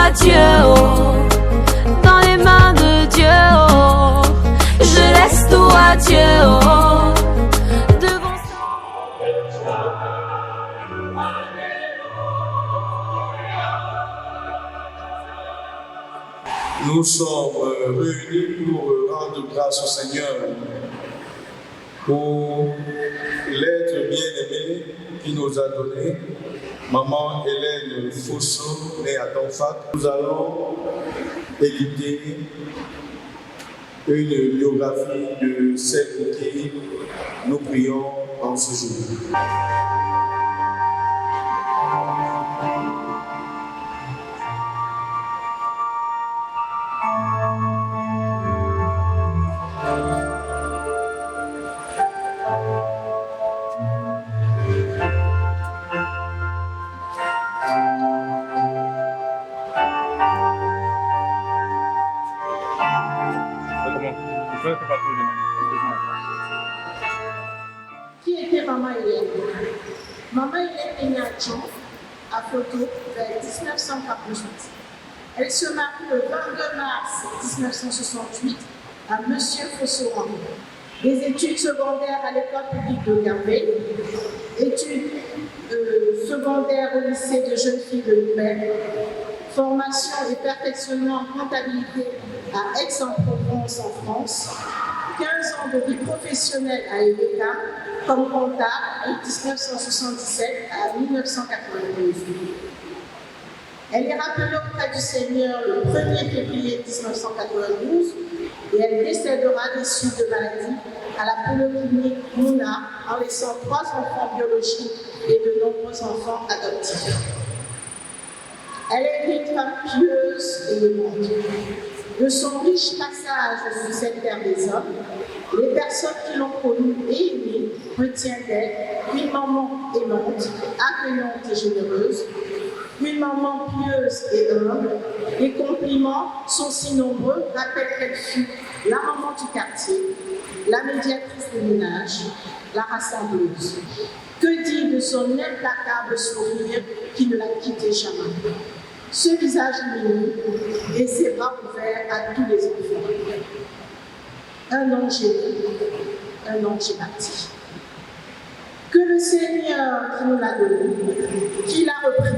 à Dieu, oh, dans les mains de Dieu, oh, je laisse tout à Dieu, oh, devant Nous sommes réunis pour rendre grâce au Seigneur pour l'être bien-aimé qu'il nous a donné, Maman Hélène Fosso, née à Tonfac. Nous allons écouter une biographie de celle pour qui nous prions en ce jour. Qui était Maman Hélène? Maman Hélène est née à Djon, à Photo, vers 1948. Elle se marie le 22 mars 1968 à Monsieur Fosso-Henri. Des études secondaires à l'école publique de Gambé, études secondaires au lycée de jeunes filles de Nouvelle, formation et perfectionnement en comptabilité à Aix-en-Provence en France, 15 ans de vie professionnelle à Eureka comme comptable de 1977 à 1992. Elle est rappelée auprès du Seigneur le 1er février 1992 et elle décédera des suites de maladie à la polyclinique Mouna en laissant 3 enfants biologiques et de nombreux enfants adoptifs. Elle est une femme pieuse et aimante. De son riche passage sur cette terre des hommes, les personnes qui l'ont connue et aimée retiennent d'elle une maman aimante, accueillante et généreuse, une maman pieuse et humble. Les compliments sont si nombreux, rappellent qu'elle fut la maman du quartier, la médiatrice des ménages, la rassembleuse. Que dire de son implacable sourire qui ne la quittait jamais? Ce visage lumineux et ses bras ouverts à tous les enfants. Un ange bâti. Que le Seigneur qui nous l'a donné, qui l'a repris,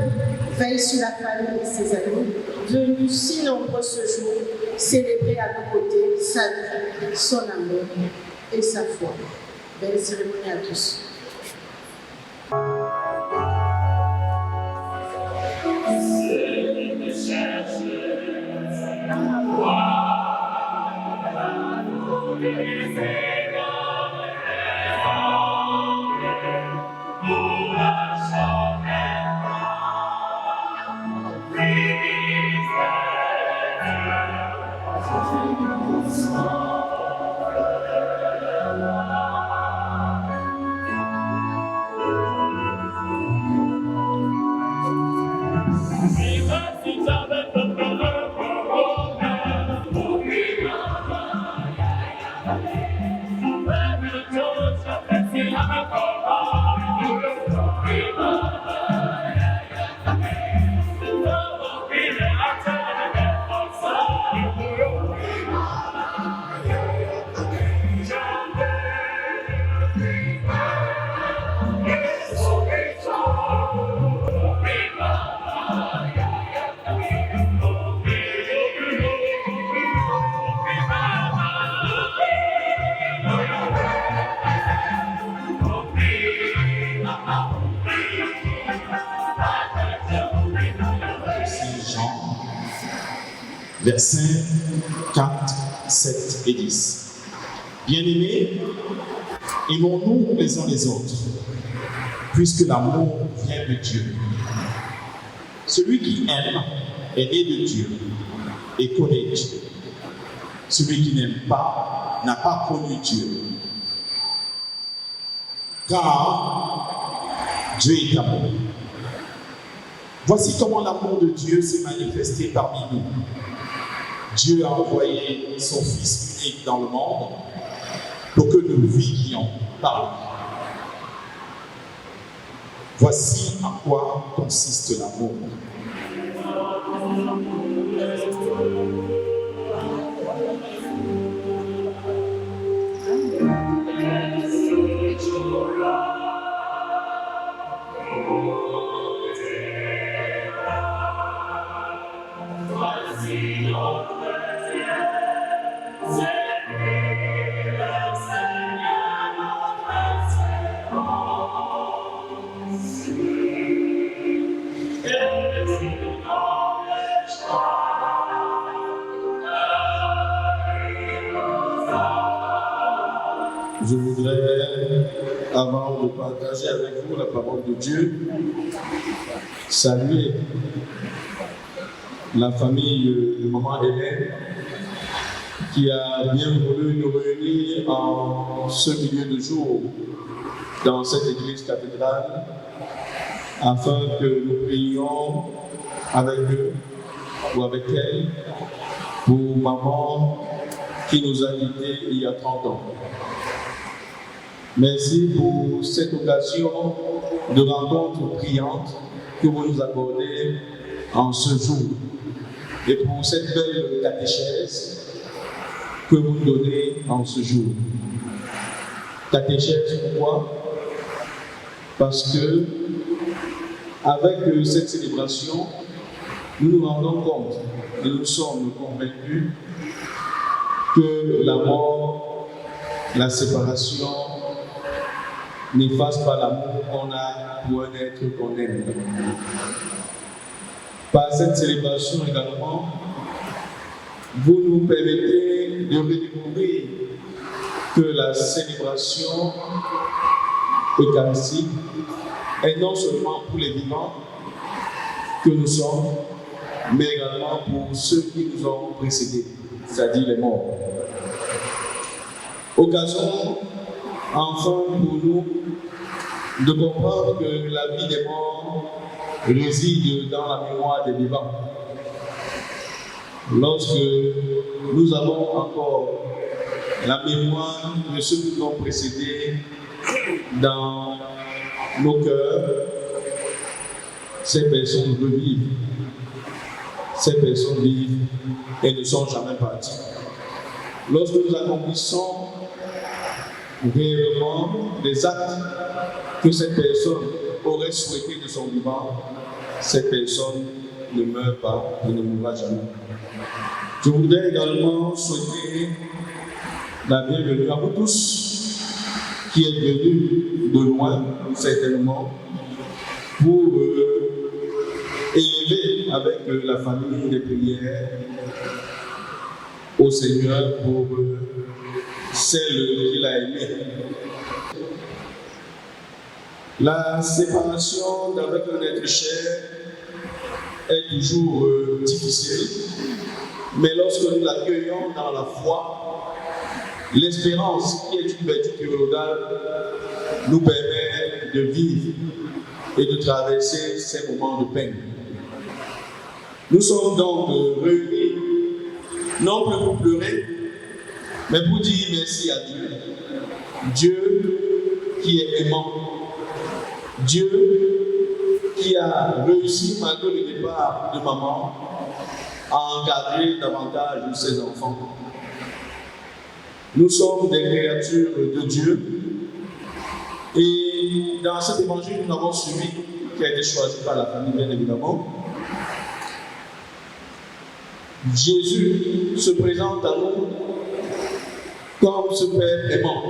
veille sur la famille et ses amis, venus si nombreux ce jour, célébrer à nos côtés sa vie, son amour et sa foi. Belle cérémonie à tous. Versets 4, 7 et 10. Bien-aimés, aimons-nous les uns les autres, puisque l'amour vient de Dieu. Celui qui aime est né de Dieu et connaît Dieu. Celui qui n'aime pas n'a pas connu Dieu. Car Dieu est amour. Voici comment l'amour de Dieu s'est manifesté parmi nous. Dieu a envoyé son Fils unique dans le monde pour que nous vivions par lui. Voici à quoi consiste l'amour. Je voudrais, avant de partager avec vous la parole de Dieu, saluer la famille de maman Hélène qui a bien voulu nous réunir en ce milieu de jour dans cette église cathédrale afin que nous prions avec eux ou avec elle pour maman qui nous a quittés il y a 30 ans. Merci pour cette occasion de rencontre priante que vous nous accordez en ce jour et pour cette belle catéchèse que vous nous donnez en ce jour. Catéchèse, pourquoi? Parce que avec cette célébration, nous nous rendons compte et nous sommes convaincus que la mort, la séparation n'efface pas l'amour qu'on a pour un être qu'on aime. Par cette célébration également, vous nous permettez de redécouvrir que la célébration eucharistique est non seulement pour les vivants que nous sommes, mais également pour ceux qui nous ont précédés, c'est-à-dire les morts. Occasion enfin pour nous de comprendre que la vie des morts réside dans la mémoire des vivants. Lorsque nous avons encore la mémoire de ceux qui nous ont précédés dans nos cœurs, ces personnes revivent, ces personnes vivent et ne sont jamais parties. Lorsque nous accomplissons réellement des actes que cette personne aurait souhaité de son vivant, cette personne ne meurt pas et ne mourra jamais. Je voudrais également souhaiter la bienvenue à vous tous qui êtes venus de loin, certainement, pour élever avec la famille des prières au Seigneur pour celle qu'il a aimée. La séparation d'avec un être cher est toujours difficile, mais lorsque nous l'accueillons dans la foi, l'espérance qui est une vertu théologale nous permet de vivre et de traverser ces moments de peine. Nous sommes donc réunis, non plus pour pleurer, mais pour dire merci à Dieu. Dieu qui est aimant. Dieu qui a réussi, malgré le départ de maman, à encadrer davantage ses enfants. Nous sommes des créatures de Dieu. Et dans cet évangile, nous avons suivi, qui a été choisi par la famille, bien évidemment. Jésus se présente à nous comme ce Père aimant,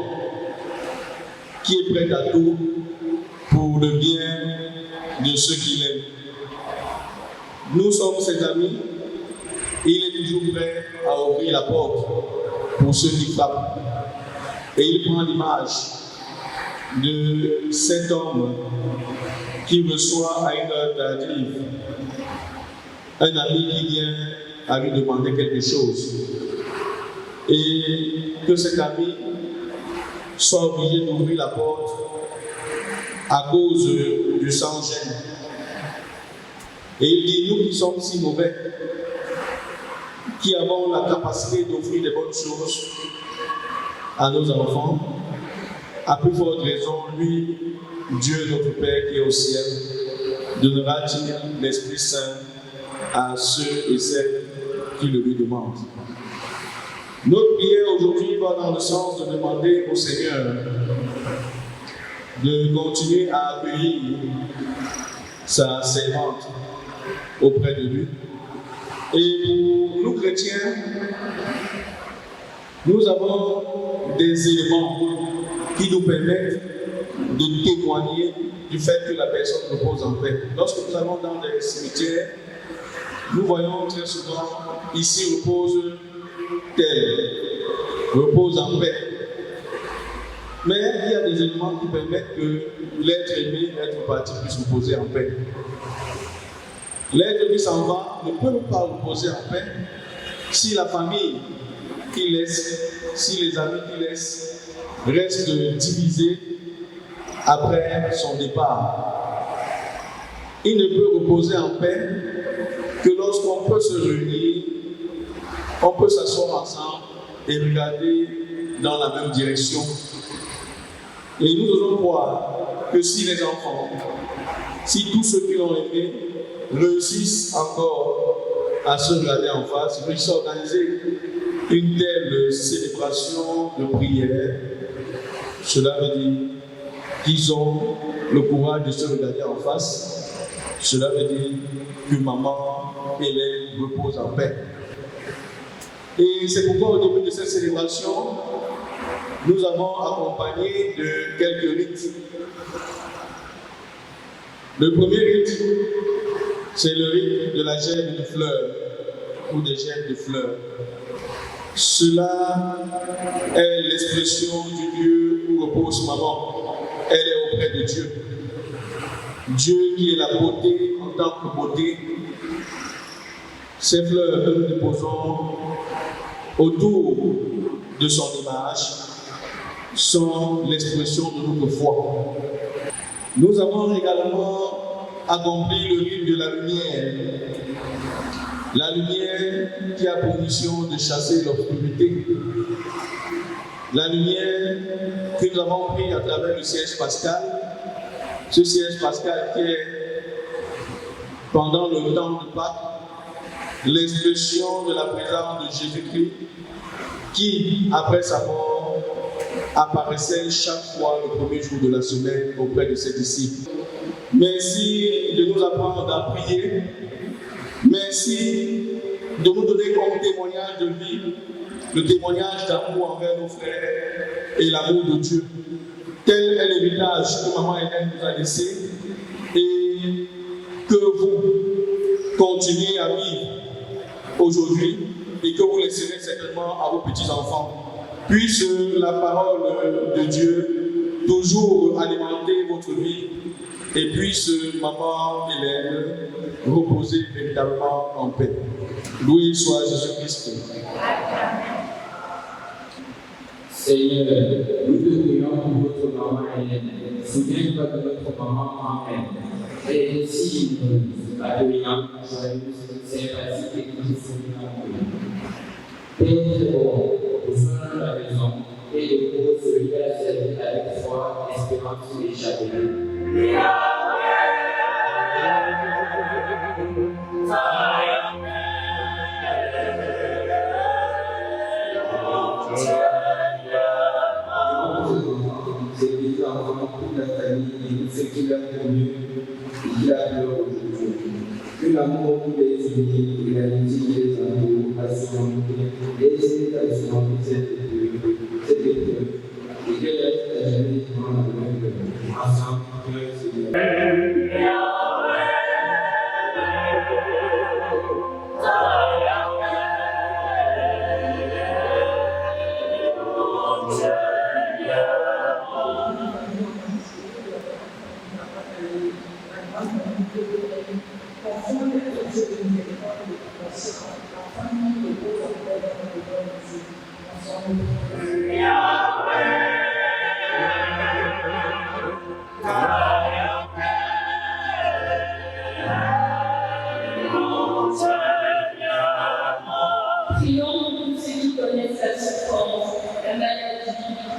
qui est prêt à tout pour le bien de ceux qu'il aime. Nous sommes ses amis et il est toujours prêt à ouvrir la porte pour ceux qui frappent. Et il prend l'image de cet homme qui reçoit à une heure tardive un ami qui vient à lui demander quelque chose. Et que cet ami soit obligé d'ouvrir la porte à cause du sans-gêne. Et il dit, nous qui sommes si mauvais, qui avons la capacité d'offrir des bonnes choses à nos enfants, à plus forte raison, lui, Dieu notre Père qui est au ciel, donnera-t-il l'Esprit Saint à ceux et celles qui le lui demandent. Notre prière aujourd'hui va dans le sens de demander au Seigneur de continuer à accueillir sa servante auprès de lui. Et pour nous chrétiens, nous avons des éléments qui nous permettent de témoigner du fait que la personne repose en paix. Lorsque nous allons dans des cimetières, nous voyons très souvent, ici repose tel, repose en paix. Mais il y a des éléments qui permettent que l'être aimé, l'être parti puisse reposer en paix. L'être qui s'en va ne peut pas reposer en paix si la famille qu'il laisse, si les amis qu'il laisse restent divisés après son départ. Il ne peut reposer en paix que lorsqu'on peut se réunir, on peut s'asseoir ensemble et regarder dans la même direction. Et nous devons croire que si les enfants, si tous ceux qui l'ont aimé réussissent encore à se regarder en face, réussissent à organiser une telle célébration de prière, cela veut dire qu'ils ont le courage de se regarder en face. Cela veut dire que maman Hélène repose en paix. Et c'est pourquoi au début de cette célébration, nous avons accompagné de quelques rites. Le premier rite, c'est le rite de la gemme de fleurs ou des gemmes de fleurs. Cela est l'expression du lieu où repose maman. Elle est auprès de Dieu. Dieu qui est la beauté en tant que beauté. Ces fleurs que nous déposons autour de son image sont l'expression de notre foi. Nous avons également accompli le rite de la lumière. La lumière qui a pour mission de chasser l'obscurité. La lumière que nous avons pris à travers le siège pascal. Ce siège pascal qui est, pendant le temps de Pâques, l'expression de la présence de Jésus-Christ qui, après sa mort, apparaissait chaque fois le premier jour de la semaine auprès de ses disciples. Merci de nous apprendre à prier. Merci de nous donner comme témoignage de vie, le témoignage d'amour envers nos frères et l'amour de Dieu. Tel est l'héritage que maman Hélène nous a laissé et que vous continuez à vivre aujourd'hui et que vous laisserez certainement à vos petits-enfants. Puisse la parole de Dieu toujours alimenter votre vie et puisse maman Hélène reposer véritablement en paix. Loué soit Jésus-Christ. Seigneur, nous te prions pour notre maman Hélène. Souviens-toi de notre maman Amen. Et ainsi, nous accueillons joyeuse, sympathique et toujours en Père très bon, nous faisons la raison et le beau celui à servir avec foi, espérance et châtelet. Toute la famille et tout ce qu'il a de mieux et qu'il a de l'heure aujourd'hui. Que l'amour pour les unis et l'amitié qui les entoure a surmonté les hésitations de cette épreuve et qu'elle reste à jamais dans la même ensemble pour le Seigneur. Prions pour tous ceux qui connaissent la souffrance, la maladie,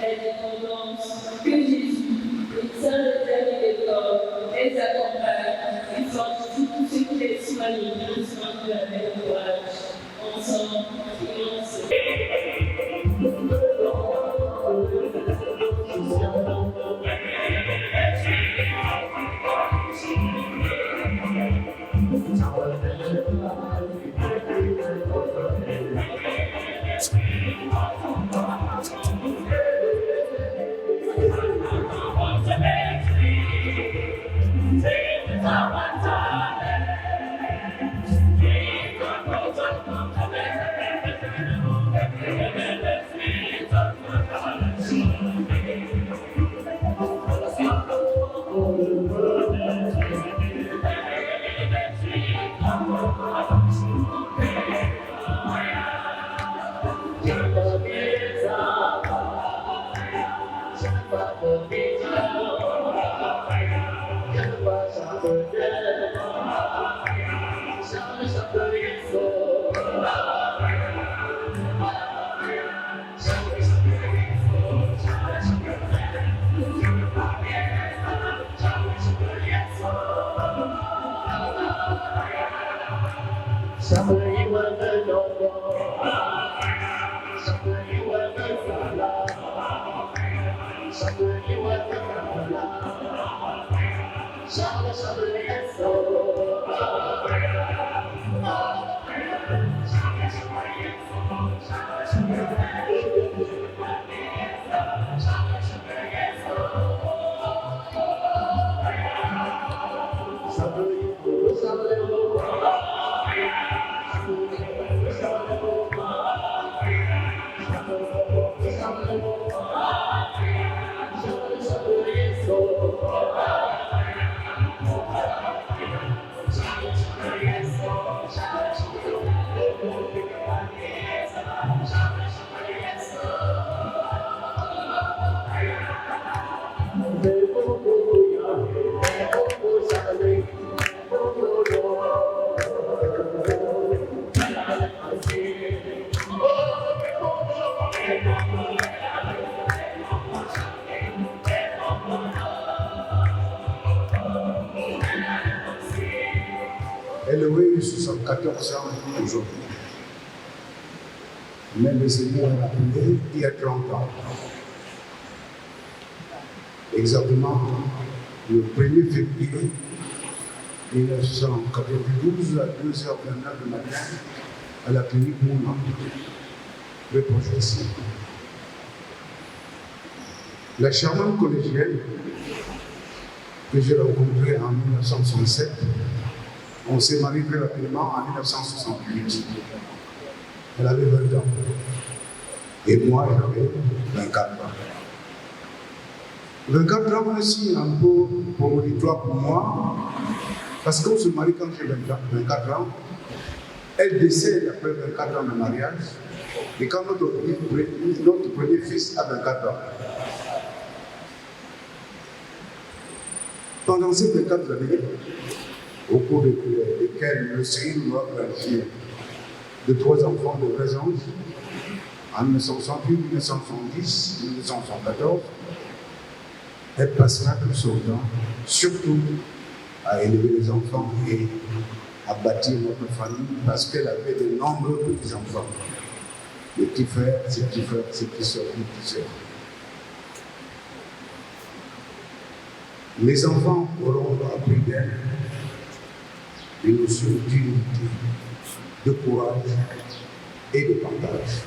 la dépendance, que Jésus, le Saint de terre et des corps, les accompagne et fortifie tous ceux qui les suivent soyez bien soigneux avec courage. Ensemble, prions. Elle a 74 ans aujourd'hui. Mais le Seigneur l'a appelé il y a 30 ans. Exactement le 1er février 1992 à 2h29 du matin à la clinique Mouna, le projet ici. La charmante collégienne que j'ai rencontrée en 1967, on s'est marié très rapidement en 1968. Elle avait 20 ans. Et moi, j'avais 24 ans. 24 ans aussi, un peu promonitoire pour moi, parce qu'on se marie quand j'ai 24 ans. Elle décède après 24 ans de mariage. Et quand notre premier fils a 24 ans. Pendant ces 24 années, au cours desquelles le Seigneur nous a gratifié de 3 enfants de vrais anges, en 1968, 1970, 1974, elle passera tout son temps, surtout à élever les enfants et à bâtir notre famille, parce qu'elle avait de nombreux petits-enfants, des petits frères, ses petits frères, ses petites soeurs, ses petites sœurs. Les enfants auront appris d'elle des notions d'unité, de courage et de partage.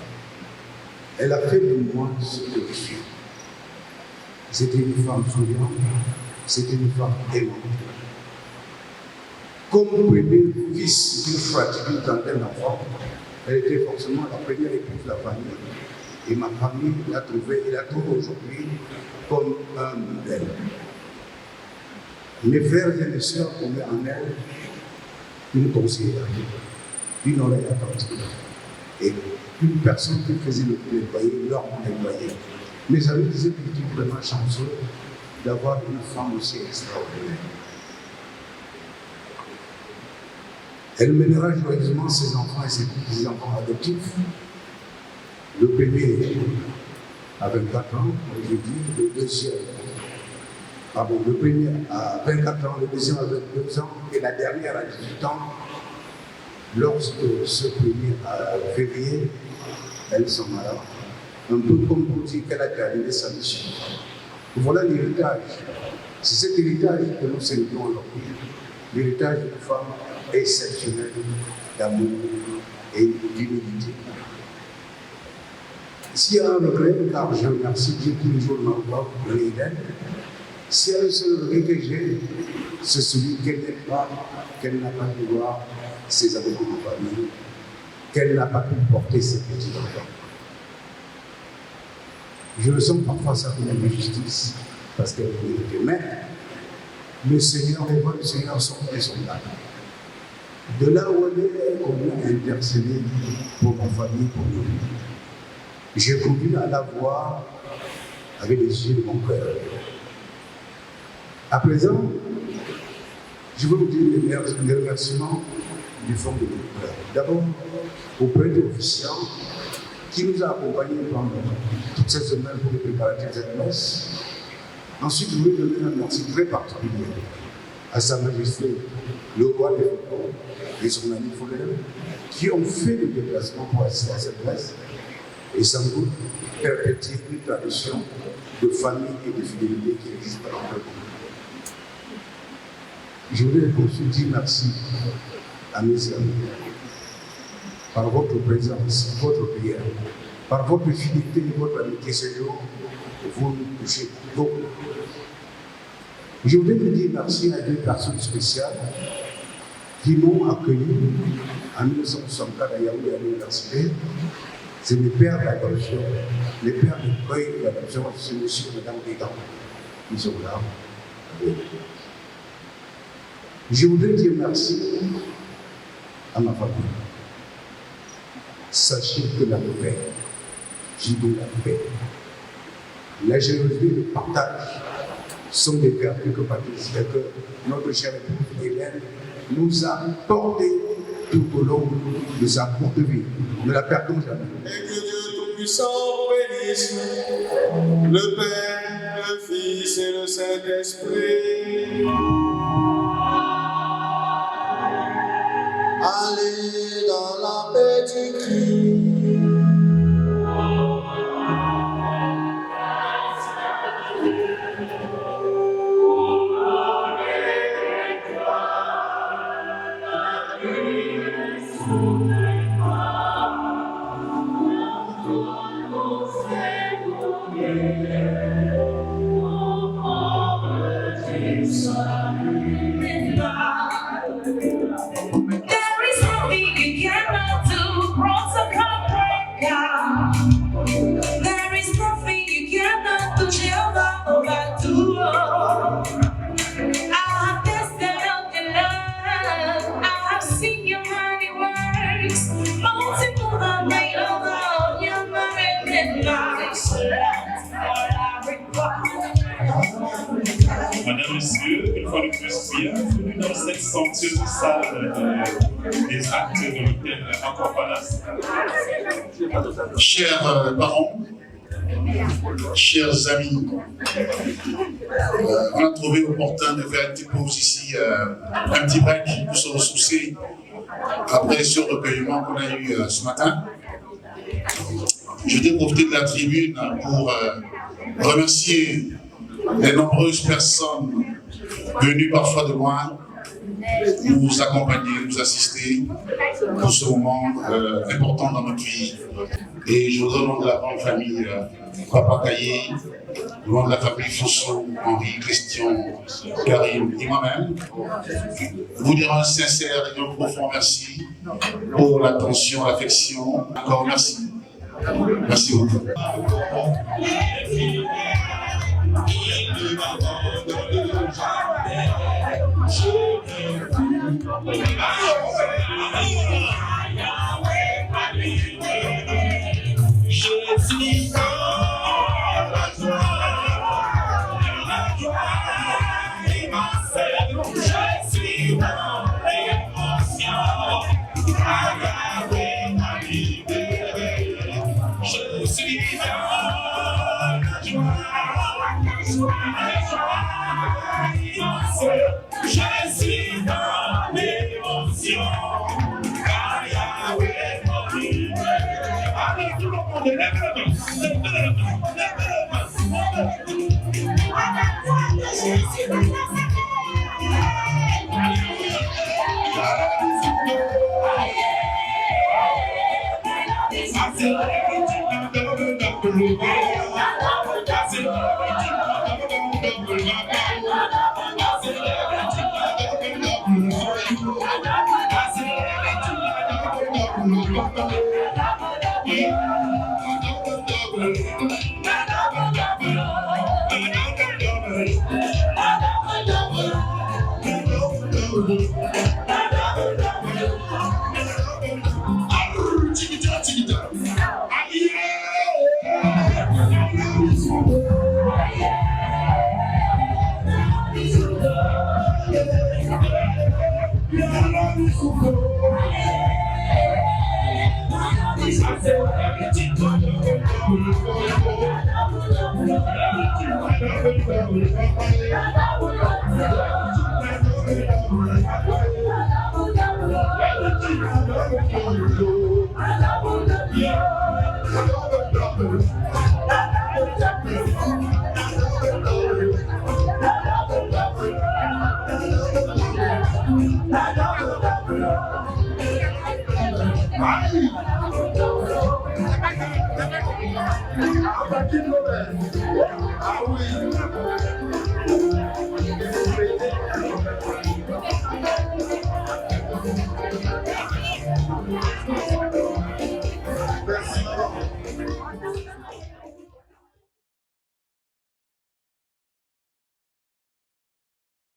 Elle a fait de moi ce que je suis. C'était une femme souriante, c'était une femme aimante. Comme premier fils d'une fratrie d'une trentaine d'enfants, elle était forcément la première épouse de la famille. Et ma famille l'a trouvée et la trouve aujourd'hui comme un modèle. Mes frères et mes sœurs trouvaient en elle une conseillère, une oreille attentive et une personne qui faisait le plaidoyer, leur plaidoyer. Mes amis disaient que j'étais vraiment chanceux d'avoir une femme aussi extraordinaire. Elle mènera joyeusement ses enfants et ses petits-enfants adoptifs. Le premier à 24 ans, aujourd'hui, le deuxième. Le premier à 24 ans, le deuxième à 22 ans et la dernière à 18 ans lorsque ce 1er février, elle s'en alla, un peu comme pour dire qu'elle a terminé sa mission. Voilà l'héritage. C'est cet héritage que nous célébrons aujourd'hui. L'héritage d'une femme exceptionnelle d'amour et d'humilité. S'il y a un regret, car je remercie Dieu tous les jours de ma voix pour l'Éden, s'il y a un seul regret que j'ai, c'est celui qu'elle n'a pas pu voir ses amis de famille, qu'elle n'a pas pu porter ses petits-enfants. Je le sens parfois ça comme une injustice, parce qu'elle est mais le Seigneur, les voix du Seigneur sont insondables. De là où elle est, on a intercédé pour ma famille, pour nous. J'ai continué à la voir avec les yeux de mon cœur. À présent, je veux vous dire les remerciements du fond de mon cœur. D'abord, au prêtre officiant qui nous a accompagnés pendant toute cette semaine pour les préparatifs de cette messe. Ensuite, je voulais donner un merci très particulier à Sa Majesté, le roi des Foucault et son ami Follem, qui ont fait le déplacement pour assister à cette messe et sans doute perpétuer une tradition de famille et de fidélité qui existe dans le monde. Je voulais aussi dire merci à mes amis par votre présence, votre prière, par votre fidélité et votre amitié ce jour, vous nous touchez beaucoup. Je voulais vous dire merci à deux personnes spéciales qui m'ont accueilli en 1964 à Yaoundé à l'université. C'est mes pères d'adoption, les pères de cueil d'adoption, c'est monsieur et madame Bégan qui sont là. Je voudrais dire merci à ma famille. Sachez que la paix, j'ai dit la paix, la générosité et le partage sont des vertus que notre chère épouse Hélène nous a portées tout au long de sa courte vie. Ne la perdons jamais. Et que Dieu Tout-Puissant bénisse le Père, le Fils et le Saint-Esprit. Allez dans la paix du Christ. Madame, Monsieur, une fois de plus, bienvenue dans cette somptueuse salle des actes de l'hôtel Encore-Palace. Chers parents, chers amis, on a trouvé opportun de faire une petite pause ici, un petit break pour se ressourcer après ce recueillement qu'on a eu ce matin. Je vais profiter de la tribune pour remercier les nombreuses personnes venues parfois de loin nous accompagner, nous assister pour ce moment important dans notre vie. Et je voudrais au nom de la grande famille Papa Caillé, au nom de la famille Fonso, Henri, Christian, Karim et moi-même, vous dire un sincère et un profond merci pour l'attention, l'affection. Encore merci. Merci beaucoup. Je suis dans l'émotion.